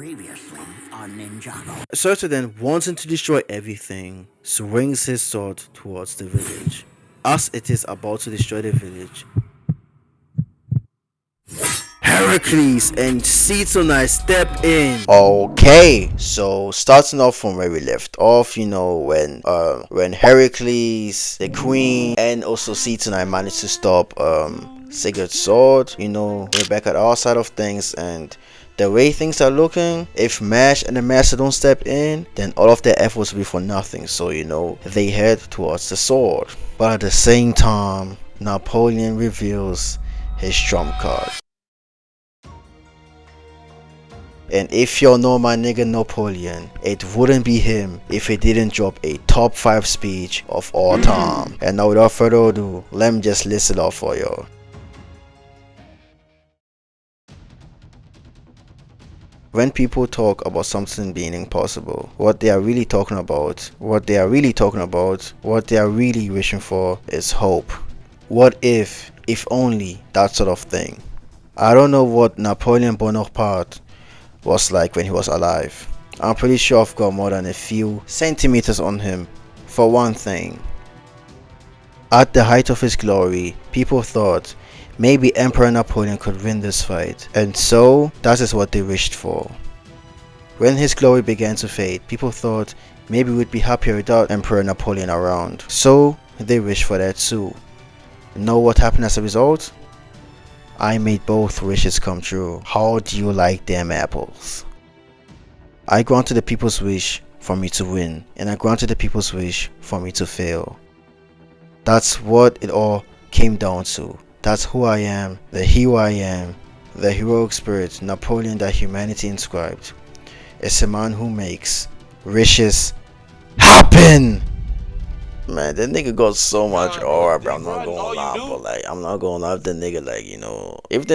Previously on Ninjago. SURTR then, wanting to destroy everything, swings his sword towards the village. As it is about to destroy the village, Heracles and Cetonai step in. Okay, so starting off from where we left off, when Heracles, the queen, and also Cetonai managed to stop Sigurd's sword, we're back at our side of things, and the way things are looking, if Mash and the Master don't step in, then all of their efforts will be for nothing. So they head towards the sword. But at the same time, Napoleon reveals his trump card. And if y'all know my nigga Napoleon, it wouldn't be him if he didn't drop a top 5 speech of all time. And now without further ado, let me just list it off for y'all. When people talk about something being impossible, what they are really talking about, what they are really wishing for is hope. What if only, that sort of thing. I don't know what Napoleon Bonaparte was like when he was alive. I'm pretty sure I've got more than a few centimeters on him, for one thing. At the height of his glory, people thought maybe Emperor Napoleon could win this fight, and so that is what they wished for. When his glory began to fade, people thought maybe we'd be happier without Emperor Napoleon around, so they wished for that too. Know what happened as a result? I made both wishes come true. How do you like them apples? I granted the people's wish for me to win, and I granted the people's wish for me to fail. That's what it all came down to. That's who I am, the hero I am, the heroic spirit Napoleon that humanity inscribed. It's a man who makes wishes happen. Man, that nigga got so much aura, bro. I'm not gonna lie, but I'm not gonna lie if the nigga, if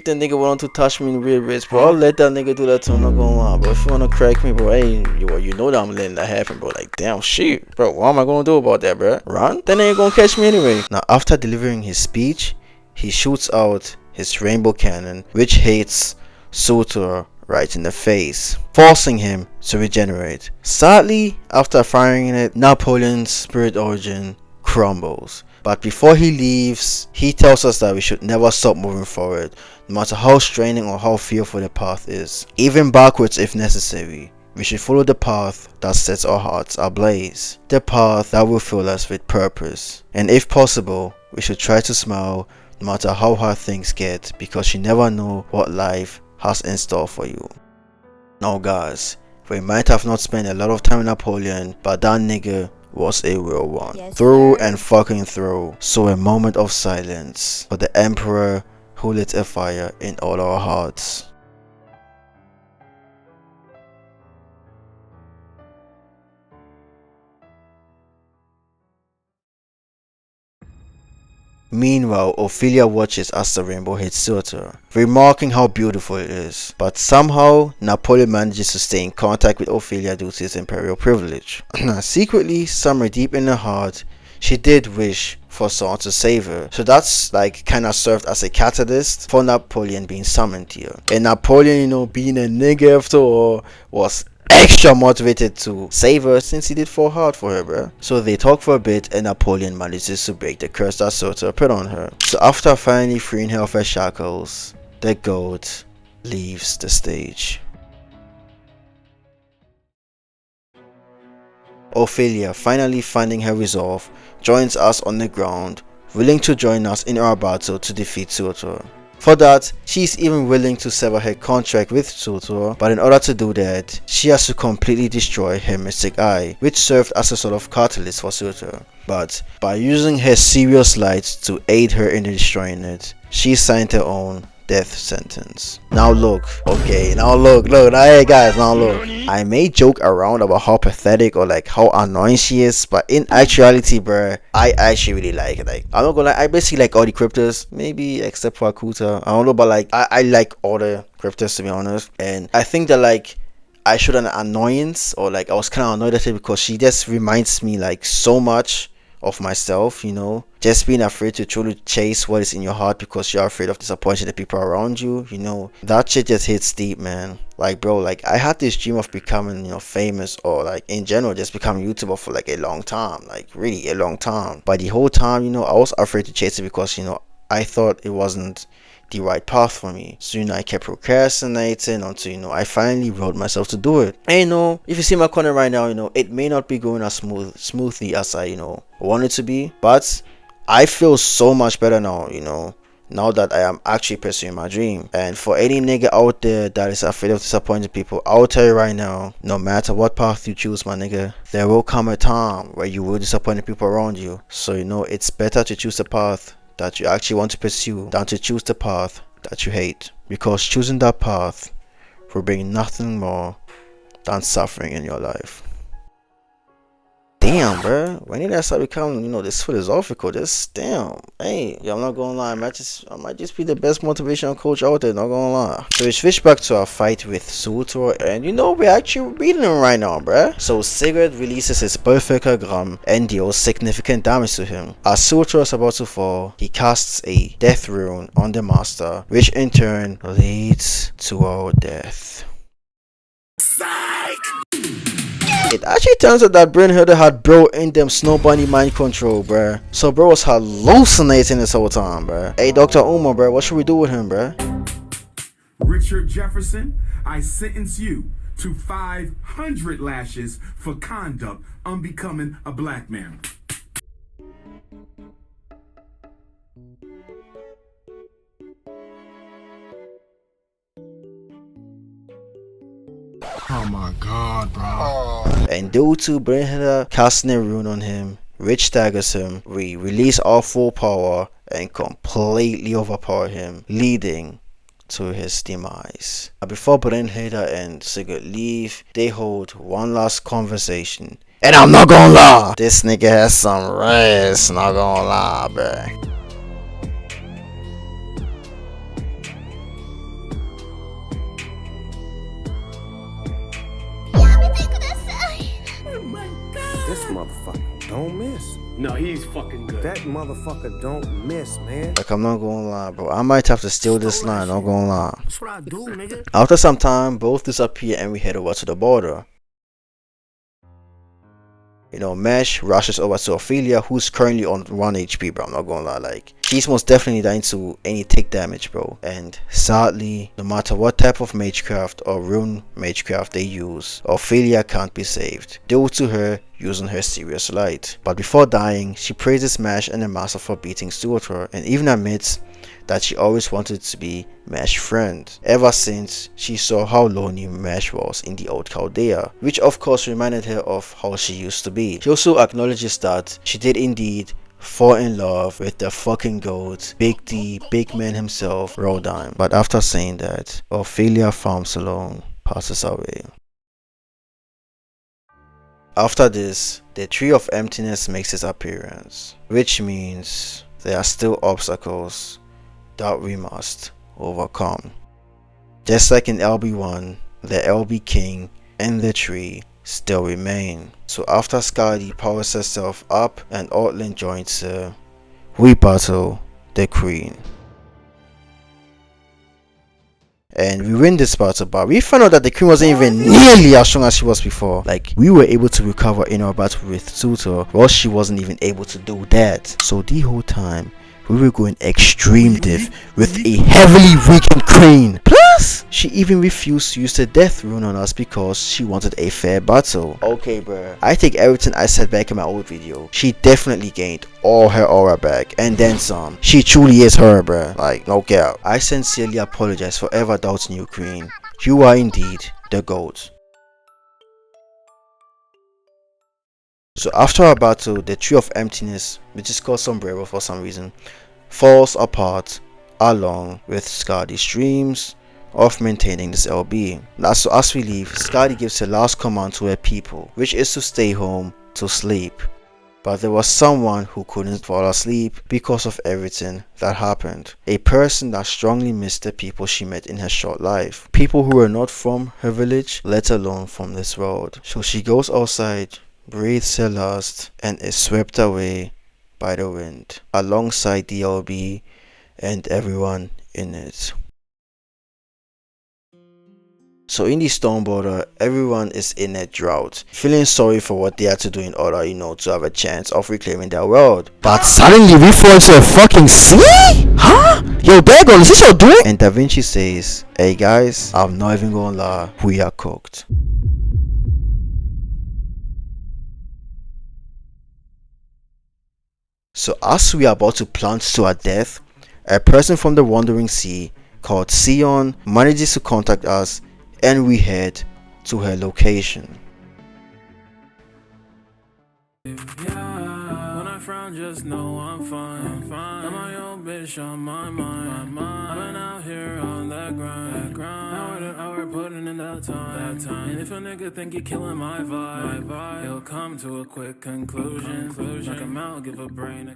the nigga wanted to touch me in real rich, bro, I'll let that nigga do that too. I'm not gonna lie, but if you wanna crack me, bro, hey, you know that I'm letting that happen, bro. Like, damn shit, bro. What am I gonna do about that, bro? Run? Then they ain't gonna catch me anyway. Now, after delivering his speech, he shoots out his rainbow cannon, which hits SURTR right in the face, forcing him to regenerate. Sadly, after firing it, Napoleon's spirit origin crumbles. But before he leaves, he tells us that we should never stop moving forward, no matter how straining or how fearful the path is, even backwards if necessary. We should follow the path that sets our hearts ablaze, the path that will fill us with purpose. And if possible, we should try to smile no matter how hard things get, because you never know what life has in store for you. Now guys, we might have not spent a lot of time with Napoleon, but that nigga was a real one. Yes, through sir. And fucking through. So a moment of silence for the emperor who lit a fire in all our hearts. Meanwhile, Ophelia watches as the rainbow hits SURTR, remarking how beautiful it is. But somehow, Napoleon manages to stay in contact with Ophelia due to his imperial privilege. Secretly, somewhere deep in her heart, she did wish for someone to save her. So that's kinda served as a catalyst for Napoleon being summoned here. And Napoleon, being a nigga after all, was extra motivated to save her since he did fall hard for her, bro. So they talk for a bit and Napoleon manages to break the curse that SURTR put on her. So after finally freeing her of her shackles, the goat leaves the stage. Ophelia, finally finding her resolve, joins us on the ground, willing to join us in our battle to defeat SURTR. For that, she's even willing to sever her contract with SURTR, but in order to do that, she has to completely destroy her mystic eye, which served as a sort of catalyst for SURTR. But by using her serious light to aid her in destroying it, she signed her own death sentence. Now look, okay, now hey guys, now look. I may joke around about how pathetic or how annoying she is, but in actuality, bruh, I actually really like it. I'm not gonna lie, I basically like all the cryptos, maybe except for Akuta. I don't know, but I like all the cryptos, to be honest. And I think that I showed an annoyance, or I was kind of annoyed at her because she just reminds me so much of myself, you know, just being afraid to truly chase what is in your heart because you're afraid of disappointing the people around you, you know, that shit just hits deep, man. Like, bro, like, I had this dream of becoming, you know, famous, or like in general just becoming a YouTuber for like a long time, like really a long time. But the whole time, you know, I was afraid to chase it because, you know, I thought it wasn't the right path for me. So, you know, I kept procrastinating until, you know, I finally wrote myself to do it. And, you know, if you see my content right now, you know, it may not be going as smoothly as I, you know, want it to be, but I feel so much better now, you know, now that I am actually pursuing my dream. And for any nigga out there that is afraid of disappointing people, I'll tell you right now, no matter what path you choose, my nigga, there will come a time where you will disappoint the people around you. So, you know, it's better to choose a path that you actually want to pursue than to choose the path that you hate, because choosing that path will bring nothing more than suffering in your life. Damn, bro, when did that start becoming, you know, this philosophical? Just damn. Hey, yo, I'm not gonna lie, I might just be the best motivational coach out there, not gonna lie. So we switch back to our fight with SURTR, and you know, we're actually beating him right now, bruh. So Sigurd releases his Berserker and deals significant damage to him. As SURTR is about to fall, he casts a death rune on the master, which in turn leads to our death. It actually turns out that Brynhilde had bro in them Snow Bunny mind control, bruh. So bro was hallucinating this whole time, bruh. Hey, Dr. Uma, bruh, what should we do with him, bruh? Richard Jefferson, I sentence you to 500 lashes for conduct unbecoming a black man. Oh my god, bro. And due to Brynhilde casting a rune on him, which staggers him, we release our full power and completely overpower him, leading to his demise. Before Brynhilde and Sigurd leave, they hold one last conversation. And I'm not gonna lie, this nigga has some rest, not gonna lie, bruh. This motherfucker don't miss. No, he's fucking good. That motherfucker don't miss, man. Like, I'm not gonna lie, bro. I might have to steal this line, not gonna lie. That's what I do, nigga. After some time, both disappear and we head over to the border. You know, Mesh rushes over to Ophelia, who's currently on 1 HP, bro. I'm not gonna lie, like, she's most definitely dying to any tick damage, bro. And sadly, no matter what type of magecraft or rune magecraft they use, Ophelia can't be saved due to her using her serious light. But before dying, she praises Mesh and the master for beating SURTR, and even admits that she always wanted to be Mesh's friend ever since she saw how lonely Mesh was in the old Chaldea, which of course reminded her of how she used to be. She also acknowledges that she did indeed fall in love with the fucking goat, Big D, big man himself, Rodine. But after saying that, Ophelia farms alone passes away. After this, the Tree of Emptiness makes its appearance, which means there are still obstacles that we must overcome. Just like in LB1, the LB King and the tree still remain. So after Skadi powers herself up and Ortlin joins her, we battle the Queen. And we win this battle, but we found out that the Queen wasn't even nearly as strong as she was before. Like, we were able to recover in our battle with SURTR, while she wasn't even able to do that. So the whole time, we were going extreme diff with a heavily weakened Queen. Plus, she even refused to use the death rune on us because she wanted a fair battle. Okay, bruh, I take everything I said back in my old video. She definitely gained all her aura back and then some. She truly is her, bruh. Like, no cap. I sincerely apologize for ever doubting you, Queen. You are indeed the GOAT. So after our battle, the Tree of Emptiness, which is called Sombrero for some reason, falls apart along with Skadi's dreams of maintaining this LB. Now, so as we leave, Skadi gives her last command to her people, which is to stay home to sleep. But there was someone who couldn't fall asleep because of everything that happened. A person that strongly missed the people she met in her short life. People who were not from her village, let alone from this world. So she goes outside, breathes her last, and is swept away by the wind, alongside the LB and everyone in it. So in the storm border, everyone is in a drought, feeling sorry for what they had to do in order, to have a chance of reclaiming their world. But suddenly we fall into a fucking sea? Huh? Yo, Bagel, is this your doing? And Da Vinci says, hey guys, I'm not even gonna lie, we are cooked. So as we are about to plunge to our death, a person from the Wandering Sea called Sion manages to contact us, and we head to her location. Yeah, when I frown, just know I'm fine. Got my own bitch on my mind. I've been out here on that grind. Hour to hour, putting in that time. And if a nigga think you're killing my vibe, he'll come to a quick conclusion. Knock him out, give a brain a